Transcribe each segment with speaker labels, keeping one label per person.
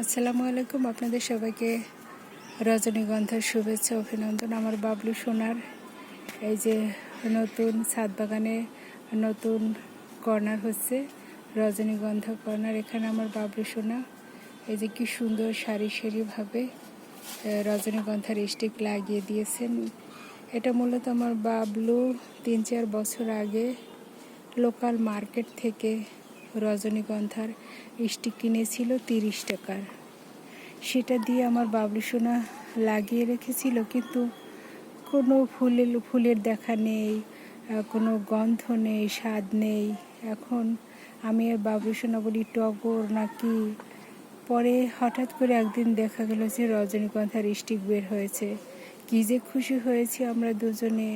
Speaker 1: আসসালামু আলাইকুম। আপনাদের সবাইকে রজনীগন্ধার শুভেচ্ছা অভিনন্দন। আমার বাবলু সোনার এই যে নতুন ছাদ বাগানে নতুন কর্নার হচ্ছে, রজনীগন্ধা কর্নার। এখানে আমার বাবলু সোনা এই যে কি সুন্দর সারি সারিভাবে রজনীগন্ধার স্টিক লাগিয়ে দিয়েছেন। এটা মূলত আমার বাবলু 3-4 বছর আগে লোকাল মার্কেট থেকে রজনীগন্ধার স্টিক কিনেছিল 30 টাকার। সেটা দিয়ে আমার বাবলু সোনা লাগিয়ে রেখেছিল, কিন্তু কোনো ফুলের দেখা নেই, কোনো গন্ধ নেই, স্বাদ নেই। এখন আমি বাবলু সোনা বলি টগর নাকি। পরে হঠাৎ করে একদিন দেখা গেল যে রজনীগন্ধার স্টিক বের হয়েছে। কী যে খুশি হয়েছি আমরা দুজনে,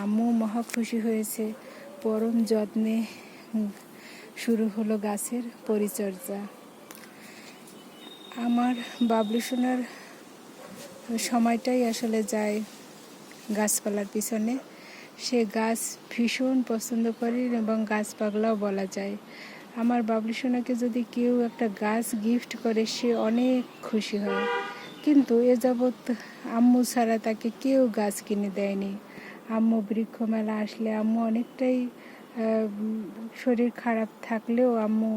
Speaker 1: আম্মু মহা খুশি হয়েছে। পরম যত্নে শুরু হলো গাছের পরিচর্যা। আমার বাবলু সোনার সময়টাই আসলে যায় গাছপালার পিছনে। সে গাছ ভীষণ পছন্দ করে এবং গাছ পাগলাও বলা যায়। আমার বাবলু সোনাকে যদি কেউ একটা গাছ গিফট করে সে অনেক খুশি হয়, কিন্তু এ যাবৎ আম্মু ছাড়া তাকে কেউ গাছ কিনে দেয়নি। আম্মু বৃক্ষ মেলা আসলে আম্মু অনেকটাই শরীর খারাপ থাকলেও আম্মু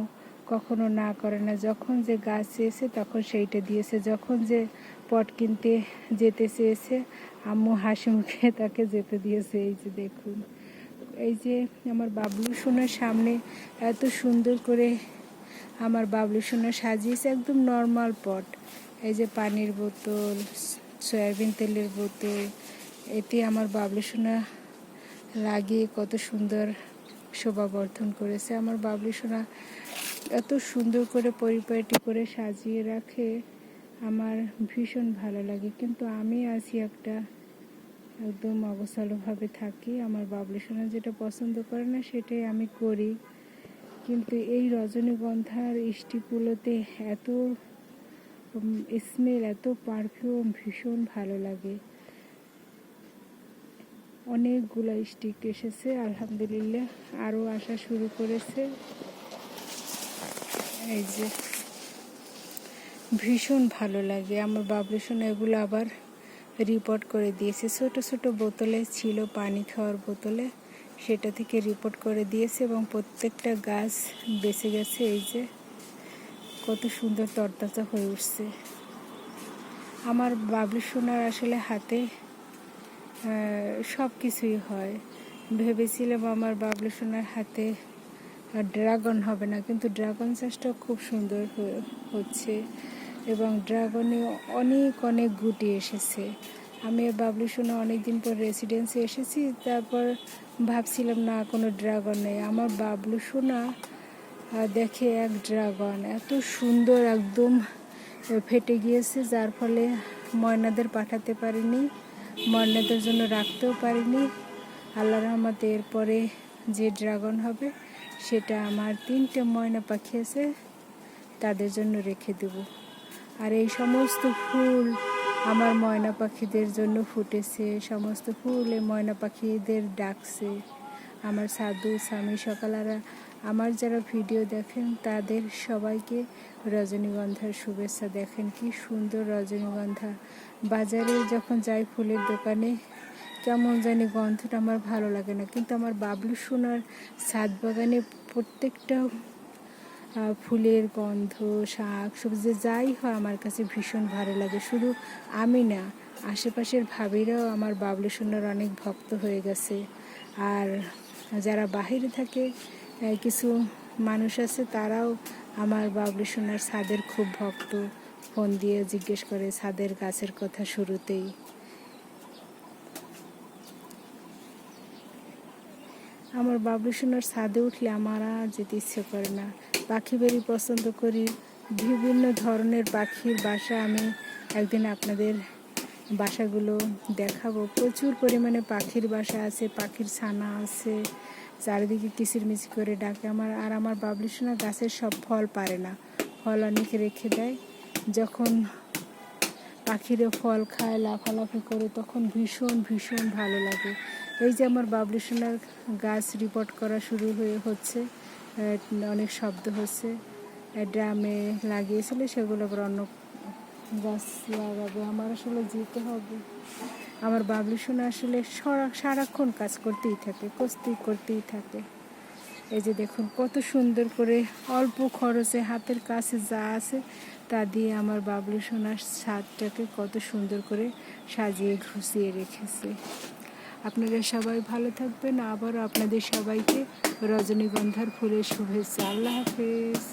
Speaker 1: কখনো না করে না। যখন যে গাছ চেয়েছে তখন সেইটা দিয়েছে। যখন যে পট কিনতে যেতে চেয়েছে আম্মু হাসি মুখে তাকে যেতে দিয়েছে। এই যে দেখুন, এই যে আমার বাবলু সোনার সামনে এত সুন্দর করে আমার বাবলু সোনা সাজিয়েছে, একদম নর্মাল পট। এই যে পানির বোতল, সয়াবিন তেলের বোতল, এতে আমার বাবলু সোনা লাগিয়ে কত সুন্দর শোভাবর্ধন করেছে। আমার বাবলু সোনা এত সুন্দর করে পরিপাটি করে সাজিয়ে রাখে, আমার ভীষণ ভালো লাগে। কিন্তু আমি আছি একটা একদম অগোছালোভাবে থাকি। আমার বাবলু সোনা যেটা পছন্দ করে না সেটাই আমি করি। কিন্তু এই রজনীগন্ধার স্টিকগুলোতে এত স্মেল, এত পারফিউম, ভীষণ ভালো লাগে। অনেকগুলো স্টিক এসেছে আলহামদুলিল্লাহ, আরও আসা শুরু করেছে। এই যে ভীষণ ভালো লাগে। আমার বাবলু সোনা এগুলো আবার রিপোর্ট করে দিয়েছে। ছোট ছোট বোতলে ছিল, পানি খাওয়ার বোতলে, সেটা থেকে রিপোর্ট করে দিয়েছে এবং প্রত্যেকটা গাছ বেঁচে গেছে। এই যে কত সুন্দর তরতাজা হয়ে উঠছে। আমার বাবলু সোনার আসলে হাতে সব কিছুই হয়। ভেবেছিলাম আমার বাবলু সোনার হাতে ড্রাগন হবে না, কিন্তু ড্রাগন চাষটা খুব সুন্দর হচ্ছে এবং ড্রাগনে অনেক অনেক গুটি এসেছে। আমি বাবলু সোনা অনেক দিন পর রেসিডেন্সে এসেছি, তারপর ভাবছিলাম না কোনো ড্রাগন নেই। আমার বাবলু সোনা দেখে এক ড্রাগন এত সুন্দর একদম ফেটে গিয়েছে, যার ফলে ময়নাদের পাঠাতে পারিনি, ময়নাদের জন্য রাখতেও পারিনি। আল্লাহ রহমতে এরপরে যে ড্রাগন হবে সেটা আমার 3টে ময়না পাখি আছে, তাদের জন্য রেখে দেব। আর এই সমস্ত ফুল আমার ময়না পাখিদের জন্য ফুটেছে। সমস্ত ফুল এই ময়না পাখিদের ডাকছে। আমার সাধু স্বামী সকালারা আমার যারা ভিডিও দেখেন তাদের সবাইকে রজনীগন্ধার শুভেচ্ছা। দেখেন কি সুন্দর রজনীগন্ধা। বাজারে যখন যাই ফুলের দোকানে কেমন জানি গন্ধটা আমার ভালো লাগে না, কিন্তু আমার বাবলু সোনার ছাদ বাগানে প্রত্যেকটা ফুলের গন্ধ, শাক সবজি যাই হয় আমার কাছে ভীষণ ভালো লাগে। শুধু আমি না, আশেপাশের ভাবিরাও আমার বাবলু সোনার অনেক ভক্ত হয়ে গেছে। আর যারা বাহিরে থাকে কিছু মানুষ আছে, তারাও আমার বাবলু সোনার ছাদের খুব ভক্ত। ফোন দিয়ে জিজ্ঞেস করে ছাদের গাছের কথা শুরুতেই। আমার বাবলু সোনার ছাদে উঠলে আমার আর যেতে ইচ্ছে করে না। পাখি বেরি পছন্দ করি, বিভিন্ন ধরনের পাখির বাসা আমি একদিন আপনাদের বাসাগুলো দেখাবো। প্রচুর পরিমাণে পাখির বাসা আছে, পাখির ছানা আছে, চারিদিকে কিচিরমিচির করে ডাকে। আমার বাবলু সোনা গাছের সব ফল পারে না, ফল অনেক রেখে দেয়। যখন পাখিরে ফল খায়, লাফালাফি করে, তখন ভীষণ ভীষণ ভালো লাগে। এই যে আমার বাবলু সোনার গাছ রিপোর্ট করা শুরু হচ্ছে, অনেক শব্দ হচ্ছে। ড্রামে লাগিয়েছিল, সেগুলো আবার অন্য গাছ লাগাবে। আমার আসলে যেতে হবে। আমার বাবলু সোনা আসলে সারাক্ষণ কাজ করতেই থাকে। এই যে দেখুন কত সুন্দর করে অল্প খরচে হাতের কাছে যা আছে তা দিয়ে আমার বাবলু সোনার ছাদটাকে কত সুন্দর করে সাজিয়ে গুছিয়ে রেখেছে। আপনারা সবাই ভালো থাকবেন। আবারও আপনাদের সবাইকে রজনীগন্ধার ফুলের শুভেচ্ছা। আল্লাহ হাফেজ।